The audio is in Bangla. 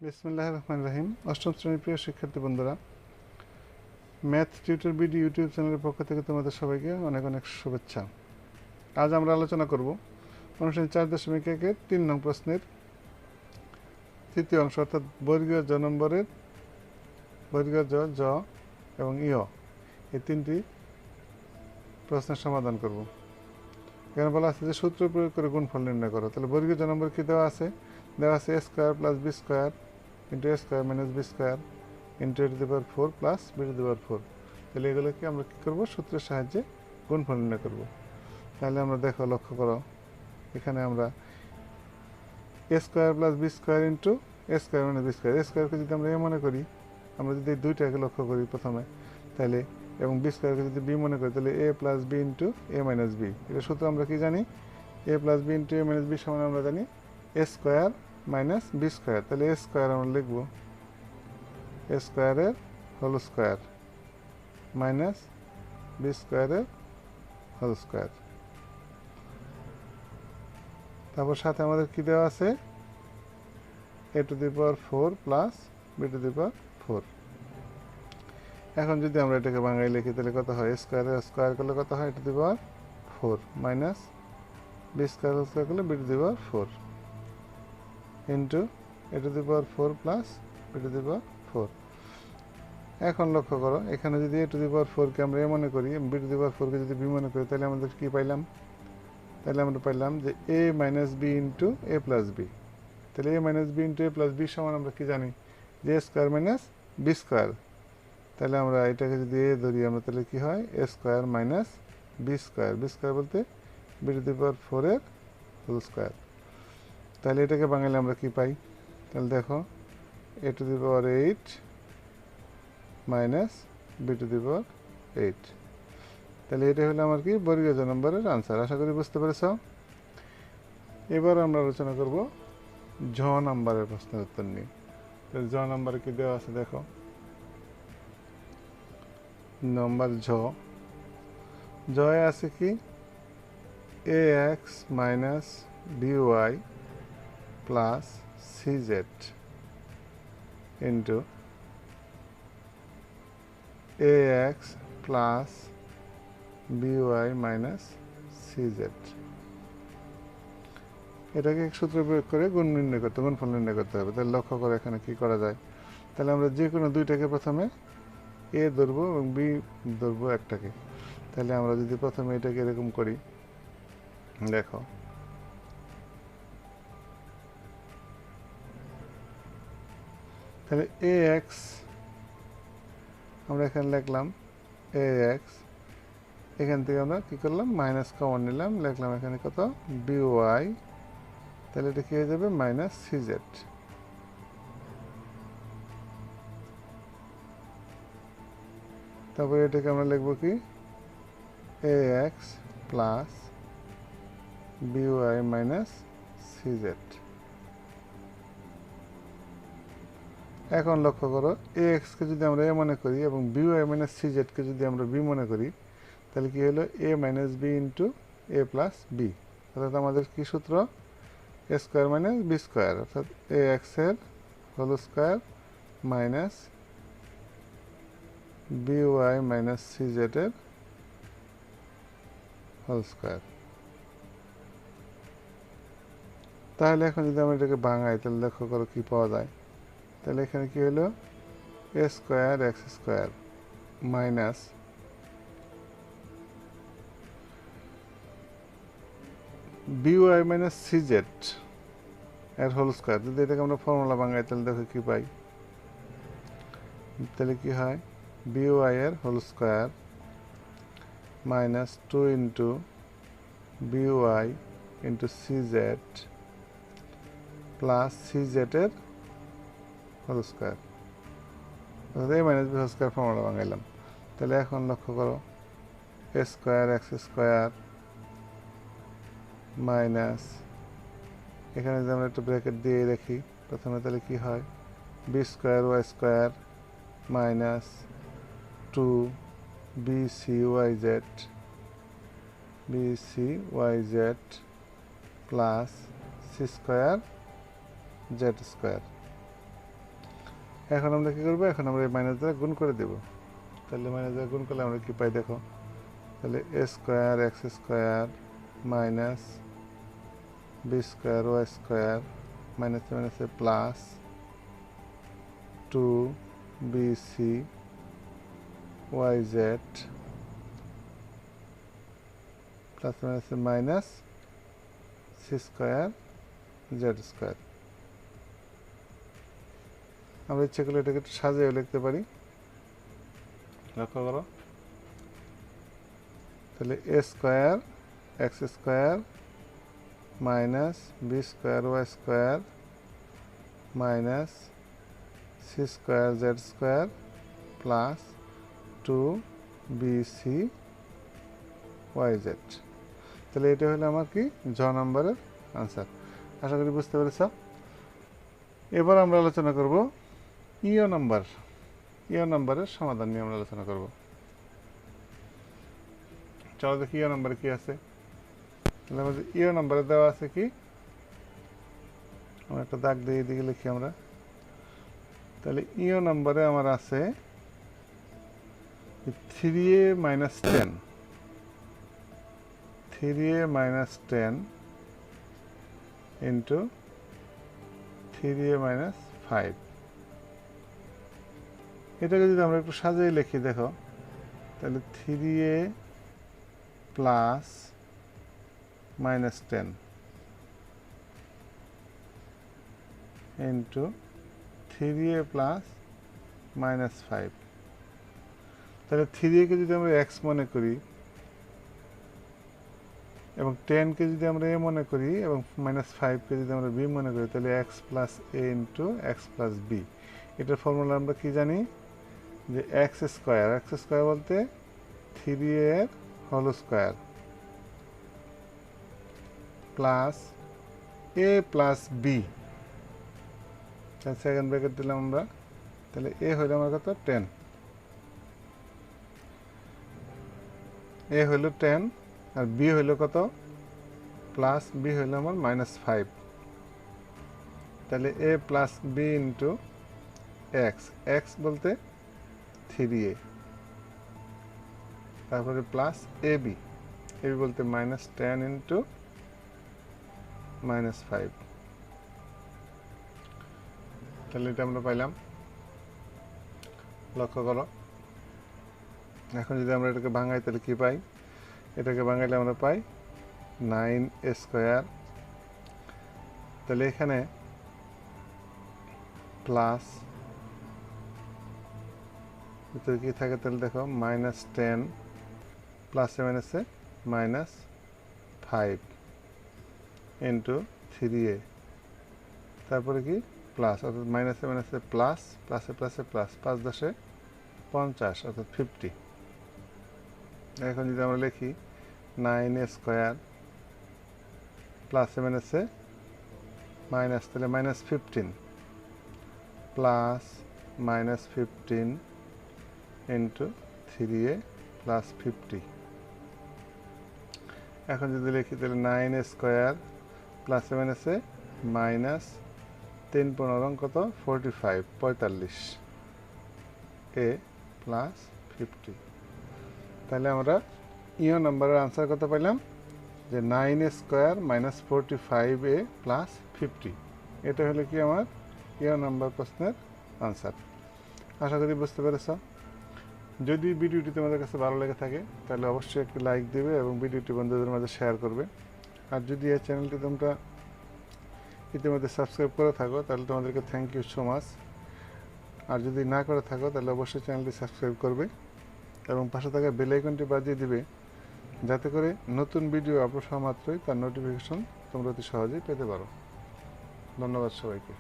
বিসমিল্লাহির রহমানির রহিম। অষ্টম শ্রেণীর প্রিয় শিক্ষার্থী বন্ধুরা, ম্যাথ টিউটর বিডি ইউটিউব চ্যানেলের পক্ষ থেকে তোমাদের সবাইকে অনেক অনেক শুভেচ্ছা। আজ আমরা আলোচনা করব অনুশীলনী 4.1-এর 3 নং প্রশ্নের তৃতীয় অংশ, অর্থাৎ বর্গীয় জ নম্বরের বর্গীয় জ এবং ইয় এই তিনটি প্রশ্নের সমাধান করব। এখানে বলা আছে যে সূত্র প্রয়োগ করে গুণফল নির্ণয় করো। তাহলে বর্গীয় জ নম্বর কি দেওয়া আছে? দেওয়া আছে a square plus b square into a square minus b square into a to the power 4 plus b to the power 4। তাহলে এগুলোকে আমরা কী করবো? সূত্রের সাহায্যে গুণফল নির্ণয় করব। তাহলে আমরা দেখো, লক্ষ্য করো, এখানে আমরা a square plus b square into a square minus b square, a স্কয়ারকে যদি আমরা a মনে করি, আমরা যদি এই দুইটাকে লক্ষ্য করি প্রথমে, তাহলে এবং b স্কয়ারকে যদি b মনে করি, তাহলে a plus b into a minus b। এটা সূত্র আমরা কি জানি? a plus b into a minus b সমান আমরা জানি a square minus b square. তাহলে a স্কয়ার আমরা লিখব a স্কয়ারের হোল স্কয়ার মাইনাস b স্কয়ারের হোল স্কয়ার। তারপর সাথে আমাদের কি দেওয়া আছে? a to the power 4 plus b to the power 4। এখন যদি আমরা এটাকে বাংলায় লিখি, তাহলে কত হয়? স্কয়ারের স্কয়ার করলে কত হয়? a to the power 4 minus b square whole square করলে b to the power 4 into a to the power 4 plus b to the power 4। এখন লক্ষ্য করো, এখানে যদি a টু দি পাওয়ার 4কে আমরা a মনে করি, b টু দি পাওয়ার 4কে যদি b মনে করি, তাহলে আমাদের কি পাইলাম? তাহলে আমরা পাইলাম যে a minus b into a plus b। তাহলে a minus b into a plus b সমান আমরা কি জানি? যে a square minus b square. তাহলে আমরা এটাকে যদি a ধরি, আমরা তাহলে কি হয়? a square minus b square. b square বলতে b টু দি পাওয়ার 4-এর হোল স্কোয়ার। তাহলে এটাকে বাঙালি আমরা কি পাই? তাহলে দেখো, a to the power 8 minus b to the power 8। তাহলে এটা হলো আমার কি? বর্গীয় জ নম্বরের আনসার। আশা করি বুঝতে পেরেছ। এবার আমরা আলোচনা করব ঝ নম্বরের প্রশ্নের উত্তর নিয়ে। তাহলে ঝ নম্বরে কি দেওয়া আছে দেখো, নম্বর জয়ে আছে কি? ax minus by plus cz into ax plus by minus cz। এটাকে সূত্র প্রয়োগ করে গুণফল নির্ণয় করতে হবে। তাহলে লক্ষ্য করে এখানে কি করা যায়? তাহলে আমরা যে কোনো দুইটাকে প্রথমে a ধরবো এবং b ধরবো একটাকে। তাহলে আমরা যদি প্রথমে এটাকে এরকম করি, দেখো, তাহলে ax আমরা এখানে লিখলাম ax, এখান থেকে আমরা কি করলাম? মাইনাস কমন নিলাম, লিখলাম এখানে কত? by। তাহলে এটা কি হয়ে যাবে? Minus cz। তারপরে এটাকে আমরা লিখবো কি? ax plus by minus cz। এখন লক্ষ্য করো, ax কে যদি আমরা a মনে করি এবং by মাইনাস cz কে যদি আমরা b মনে করি, তাহলে কি হলো? a minus b into a plus b। অর্থাৎ আমাদের কি সূত্র? a square minus b square, অর্থাৎ ax এর whole square minus by minus cz এর হোল স্কোয়ার। তাহলে এখন যদি আমরা এটাকে ভাঙাই, তাহলে লক্ষ্য করো কি পাওয়া যায়। তাহলে এখানে কি হলো? a square x square minus by minus cz এর হোল স্কোয়ার। যদি এটাকে আমরা ফর্মুলা ভাঙাই, তাহলে দেখো কি পাই? তাহলে কি হয়? by এর whole square minus 2 into by into cz plus cz এর হোল স্কোয়ার। অর্থাৎ a minus b whole square formula ভাঙাইলাম। তাহলে এখন লক্ষ্য করো, a square x square minus, এখানে যদি আমরা একটা ব্র্যাকেট দিয়ে রাখি প্রথমে, তাহলে কি হয়? b square Y square minus 2 bcyz plus c square z square. এখন আমরা কী করবো, এখন আমরা এই মাইনাস দ্বারা গুণ করে দেব। তাহলে মাইনাস দ্বারা গুণ করলে আমরা কী পাই দেখো, তাহলে a square x square minus b square Y square মাইনাসে মাইনাসে প্লাস 2bc yz প্লাস মাইনাসে minus c square z square. আমরা ইচ্ছে করলে এটাকে একটু সাজিয়েও লিখতে পারি, লক্ষ্য করো। তাহলে a square x square minus b square Y square minus c square z square plus 2bc yz। তাহলে এটা হলো আমার কি জ নম্বরের আনসার। আশা করি বুঝতে পেরেছ। এবার আমরা আলোচনা করব ইও নম্বরের সমাধান নিয়ে আমরা আলোচনা করব। চলো দেখি ইও নম্বরে কি আছে। তাহলে আমাদের ইও নম্বরে দেওয়া আছে কি, আমরা একটা দাগ দিয়ে দিকে লিখি আমরা। তাহলে ইও নম্বরে আমার আছে 3a minus 10 3a minus 10 into 3a minus 5। এটাকে যদি আমরা একটু সাজিয়ে লিখি দেখো, তাহলে 3a plus minus 10 into 3a plus minus 5। তাহলে 3a কে যদি আমরা x মনে করি এবং 10 কে যদি আমরা a মনে করি এবং মাইনাস 5 কে যদি আমরা b মনে করি, তাহলে x plus a into X plus B. এটার ফর্মুলা আমরা কি জানি, যে এক্স স্কোয়ার বলতে 3a এর whole square plus a plus B, second bracket দিলাম আমরা। তাহলে a হইল আমার কত 10, a হইল 10 আর b হইল কত প্লাস b হইল আমার মাইনাস 5। তাহলে a plus b into x বলতে 3a, তারপরে প্লাস এবি বলতে মাইনাস 10 ইন্টু মাইনাস 5। তাহলে এটা আমরা পাইলাম, লক্ষ্য করো। এখন যদি আমরা এটাকে ভাঙাই তাহলে কি পাই, এটাকে ভাঙাইলে আমরা পাই 9a স্কোয়ার। তাহলে এখানে প্লাস ভিতরে কি থাকে, তাহলে দেখো মাইনাস 10 প্লাসে মাইনাসে মাইনাস 5 ইন্টু 3a, তারপরে কি প্লাস, অর্থাৎ মাইনাসে মাইনাসে প্লাস, প্লাসে প্লাসে প্লাস, 5 10 50 অর্থাৎ 50। এখন যদি আমরা লিখি 9a স্কোয়ার প্লাসে মাইনাসে মাইনাস, তাহলে minus 15 plus minus 15 into 3a plus 50। এখন যদি লিখি তাহলে 9a স্কোয়ার প্লাসে মাইনাসে মাইনাস 3 15 কত 45 a প্লাস 50। তাহলে আমরা ইও নম্বরের আনসার কত পাইলাম, যে 9a square minus 45a plus 50। এটা হলো কি আমার ইও নম্বর প্রশ্নের আনসার। আশা করি বুঝতে পেরেছ। যদি ভিডিওটি তোমাদের কাছে ভালো লেগে থাকে তাহলে অবশ্যই একটি লাইক দেবে এবং ভিডিওটি বন্ধুদের মাঝে শেয়ার করবে। আর যদি এই চ্যানেলটি তোমরা ইতিমধ্যে সাবস্ক্রাইব করে থাকো তাহলে তোমাদেরকে থ্যাংক ইউ সো মাচ। আর যদি না করে থাকো তাহলে অবশ্যই চ্যানেলটি সাবস্ক্রাইব করবে এবং পাশে থাকা বেল আইকনটি বাজিয়ে দিবে, যাতে করে নতুন ভিডিও আপলোড হওয়া মাত্রই তার নোটিফিকেশন তোমরা অতি সহজেই পেতে পারো। ধন্যবাদ সবাইকে।